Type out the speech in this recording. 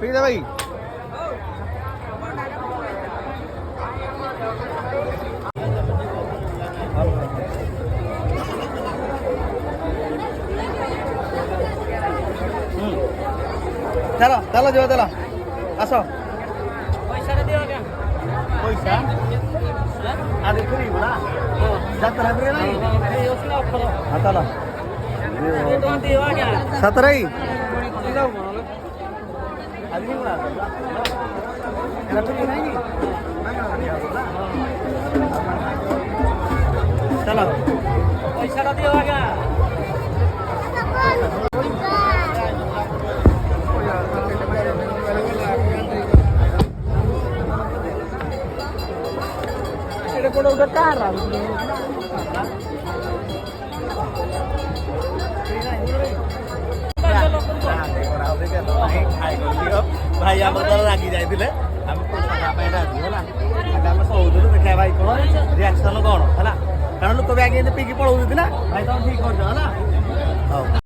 P दे भाई चलो चलो जो चलो आसो पैसा दियो क्या पैसा आधी फ्री बोला सत्रह फ्री नहीं ये उसने ऑफर हाँ चलो ये तो दियो क्या सत्रह ही दियो आदमी बोला फ्री नहीं चलो पैसा दियो क्या Udah karam. भाई आम रागि जाइए आम पैसा है आम शोधुलु देखा भाई कौन रिएक्शन कौन है कारण लोक भी आगे पिकी पलाऊँ ना भाई तुम ठीक कर